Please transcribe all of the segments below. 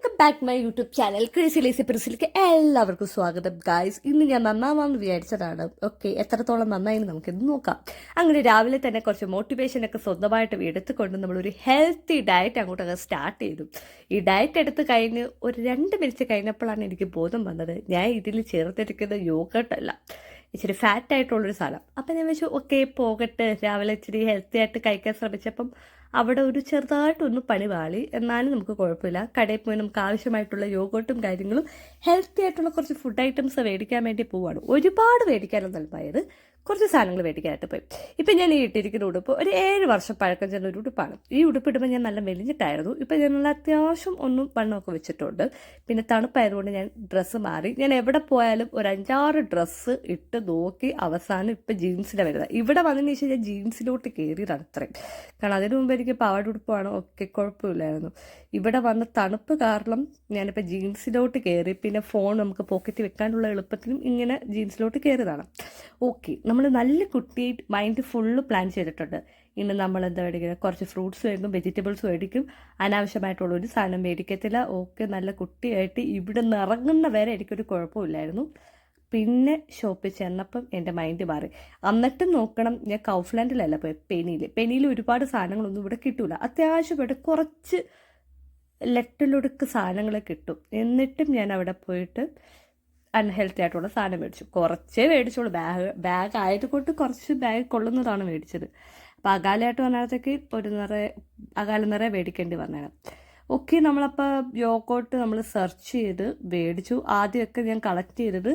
Welcome back my YouTube channel crazy lazy പെർസിലേക്ക് എല്ലാവർക്കും സ്വാഗതം ഗായ്സ്. ഇന്ന് ഞാൻ നന്നാവാന്ന് വിചാരിച്ചതാണ്. ഓക്കെ, എത്രത്തോളം നന്നായി നമുക്കിത് നോക്കാം. അങ്ങനെ രാവിലെ തന്നെ കുറച്ച് മോട്ടിവേഷനൊക്കെ സ്വന്തമായിട്ട് എടുത്തുകൊണ്ട് നമ്മളൊരു ഹെൽത്തി ഡയറ്റ് അങ്ങോട്ടൊക്കെ സ്റ്റാർട്ട് ചെയ്തു. ഈ ഡയറ്റ് എടുത്ത് കഴിഞ്ഞ് ഒരു 2 മിനിറ്റ് കഴിഞ്ഞപ്പോഴാണ് എനിക്ക് ബോധം വന്നത്, ഞാൻ ഇതിൽ ചേർത്തിരിക്കുന്ന യോഗട്ടല്ല, ഇച്ചിരി ഫാറ്റ് ആയിട്ടുള്ളൊരു സാധനം. അപ്പം ഞാൻ വെച്ചു ഓക്കെ പോകട്ടെ, രാവിലെ ഇച്ചിരി ഹെൽത്തി ആയിട്ട് കഴിക്കാൻ ശ്രമിച്ചപ്പം അവിടെ ഒരു ചെറുതായിട്ടൊന്ന് പണി വാളി. എന്നാലും നമുക്ക് കുഴപ്പമില്ല. കടയിൽ പോയി നമുക്ക് ആവശ്യമായിട്ടുള്ള യോഗോട്ടും കാര്യങ്ങളും ഹെൽത്തി ആയിട്ടുള്ള കുറച്ച് ഫുഡ് ഐറ്റംസ് മേടിക്കാൻ വേണ്ടി പോവാണ്. ഒരുപാട് മേടിക്കാനൊന്നും പോയത്, കുറച്ച് സാധനങ്ങൾ മേടിക്കാനായിട്ട് പോയി. ഇപ്പം ഞാൻ ഈ ഇട്ടിരിക്കുന്ന ഉടുപ്പ് ഒരു 7 വർഷം പഴക്കം ചെന്ന ഒരു ഉടുപ്പാണ്. ഈ ഉടുപ്പ് ഇടുമ്പോൾ ഞാൻ നല്ല മെലിഞ്ഞിട്ടായിരുന്നു. ഇപ്പം ഞാൻ നല്ല അത്യാവശ്യം ഒന്നും വണ്ണമൊക്കെ വെച്ചിട്ടുണ്ട്. പിന്നെ തണുപ്പായതുകൊണ്ട് ഞാൻ ഡ്രസ്സ് മാറി. ഞാൻ എവിടെ പോയാലും ഒരു 5-6 ഡ്രസ്സ് ഇട്ട് നോക്കി അവസാനം ഇപ്പം ജീൻസിലാണ് വരുന്നത്. ഇവിടെ വന്നതിന് ശേഷം ഞാൻ ജീൻസിലോട്ട് കയറിയതാണ് അത്രയും. കാരണം അതിനു മുമ്പ് എനിക്ക് പാവാട ഉടുപ്പാണ്, ഒക്കെ കുഴപ്പമില്ലായിരുന്നു. ഇവിടെ വന്ന തണുപ്പ് കാരണം ഞാനിപ്പോൾ ജീൻസിലോട്ട് കയറി. പിന്നെ ഫോൺ നമുക്ക് പോക്കറ്റ് വെക്കാനുള്ള എളുപ്പത്തിനും ഇങ്ങനെ ജീൻസിലോട്ട് കയറിയതാണ്. ഓക്കെ, നമ്മൾ നല്ല കുട്ടി മൈൻഡ് ഫുള്ള് പ്ലാൻ ചെയ്തിട്ടുണ്ട്. ഇന്ന് നമ്മൾ എന്താ മേടിക്കുന്നത്, കുറച്ച് ഫ്രൂട്ട്സ് മേടിക്കും, വെജിറ്റബിൾസ് മേടിക്കും, അനാവശ്യമായിട്ടുള്ള ഒരു സാധനം മേടിക്കത്തില്ല. ഓക്കെ, നല്ല കുട്ടിയായിട്ട് ഇവിടെ നിന്ന് ഇറങ്ങുന്ന വരെ എനിക്കൊരു കുഴപ്പമില്ലായിരുന്നു. പിന്നെ ഷോപ്പിൽ ചെന്നപ്പം എൻ്റെ മൈൻഡ് മാറി. എന്നിട്ടും നോക്കണം, ഞാൻ കൗഫ്ലാൻഡിലല്ല പോയി, പെനിയിൽ ഒരുപാട് സാധനങ്ങളൊന്നും ഇവിടെ കിട്ടൂല. അത്യാവശ്യമായിട്ട് കുറച്ച് ലെട്ടിലൊടുക്ക് സാധനങ്ങൾ കിട്ടും. എന്നിട്ടും ഞാൻ അവിടെ പോയിട്ട് അൺഹെൽത്തി ആയിട്ടുള്ള സാധനം മേടിച്ചു. കുറച്ചേ മേടിച്ചോളൂ, ബാഗ് ആയതുകൊണ്ട് കുറച്ച് ബാഗ് കൊള്ളുന്നതാണ് മേടിച്ചത്. അപ്പോൾ അകാലമായിട്ട് വന്നപ്പോഴത്തേക്ക് അകാലം നിറയെ മേടിക്കേണ്ടി വന്നതാണ്. ഓക്കെ, നമ്മളപ്പോൾ യോഗോട്ട് നമ്മൾ സെർച്ച് ചെയ്ത് മേടിച്ചു. ആദ്യമൊക്കെ ഞാൻ കളക്ട് ചെയ്തത്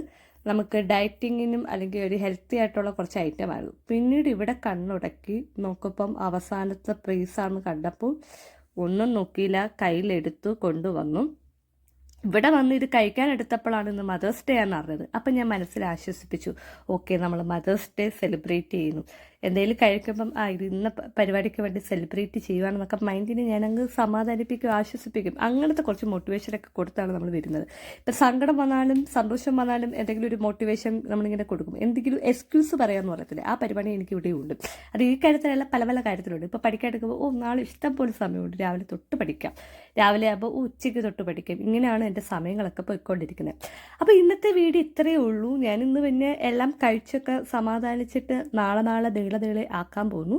നമുക്ക് ഡയറ്റിങ്ങിനും അല്ലെങ്കിൽ ഒരു ഹെൽത്തി ആയിട്ടുള്ള കുറച്ച് ഐറ്റം ആയിരുന്നു. പിന്നീട് ഇവിടെ കണ്ണുടക്കി നോക്കുമ്പം അവസാനത്തെ പ്രൈസാണെന്ന് കണ്ടപ്പോൾ ഒന്നും നോക്കിയില്ല, കയ്യിലെടുത്തു കൊണ്ടുവന്നു. ഇവിടെ വന്ന് ഇത് കഴിക്കാൻ എടുത്തപ്പോഴാണ് ഇന്ന് മദേഴ്സ് ഡേ ആണെന്ന് അറിഞ്ഞത്. അപ്പം ഞാൻ മനസ്സിൽ ആശ്വസിപ്പിച്ചു, ഓക്കെ നമ്മൾ മദേഴ്സ് ഡേ സെലിബ്രേറ്റ് ചെയ്യുന്നു, എന്തെങ്കിലും കഴിക്കുമ്പം ഇത് ഇന്ന പരിപാടിക്ക് വേണ്ടി സെലിബ്രേറ്റ് ചെയ്യുകയാണെന്നൊക്കെ മൈൻഡിനെ ഞാനങ്ങ് സമാധാനിപ്പിക്കും, ആശ്വസിപ്പിക്കും. അങ്ങനത്തെ കുറച്ച് മോട്ടിവേഷനൊക്കെ കൊടുത്താണ് നമ്മൾ വരുന്നത്. ഇപ്പം സങ്കടം വന്നാലും സന്തോഷം വന്നാലും എന്തെങ്കിലും ഒരു മോട്ടിവേഷൻ നമ്മളിങ്ങനെ കൊടുക്കും. എന്തെങ്കിലും എക്സ്ക്യൂസ് പറയാമെന്ന് പറയത്തില്ലേ, ആ പരിപാടി എനിക്ക് ഇവിടെ ഉണ്ട്. അത് ഈ കാര്യത്തിലല്ല, പല പല കാര്യത്തിലുണ്ട്. ഇപ്പോൾ പഠിക്കാൻ എടുക്കുമ്പോൾ നാളെ ഇഷ്ടം പോലെ സമയമുണ്ട്, രാവിലെ തൊട്ട് പഠിക്കാം, രാവിലെ ആകുമ്പോൾ ഉച്ചയ്ക്ക് തൊട്ട് പഠിക്കാം. ഇങ്ങനെയാണ് എൻ്റെ സമയങ്ങളൊക്കെ പോയിക്കൊണ്ടിരിക്കുന്നത്. അപ്പോൾ ഇന്നത്തെ വീഡിയോ ഇത്രയേ ഉള്ളൂ. ഞാനിന്ന് പിന്നെ എല്ലാം കഴിച്ചൊക്കെ സമാധാനിച്ചിട്ട് നാളെ നീളെ ആക്കാൻ പോകുന്നു.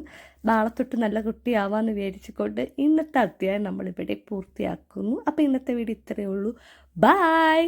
നാളെ തൊട്ട് നല്ല കുട്ടിയാവാമെന്ന് വിചാരിച്ചുകൊണ്ട് ഇന്നത്തെ അധ്യായം നമ്മളിവിടെ പൂർത്തിയാക്കുന്നു. അപ്പോൾ ഇന്നത്തെ വീഡിയോ ഇത്രയേ ഉള്ളൂ. ബൈ.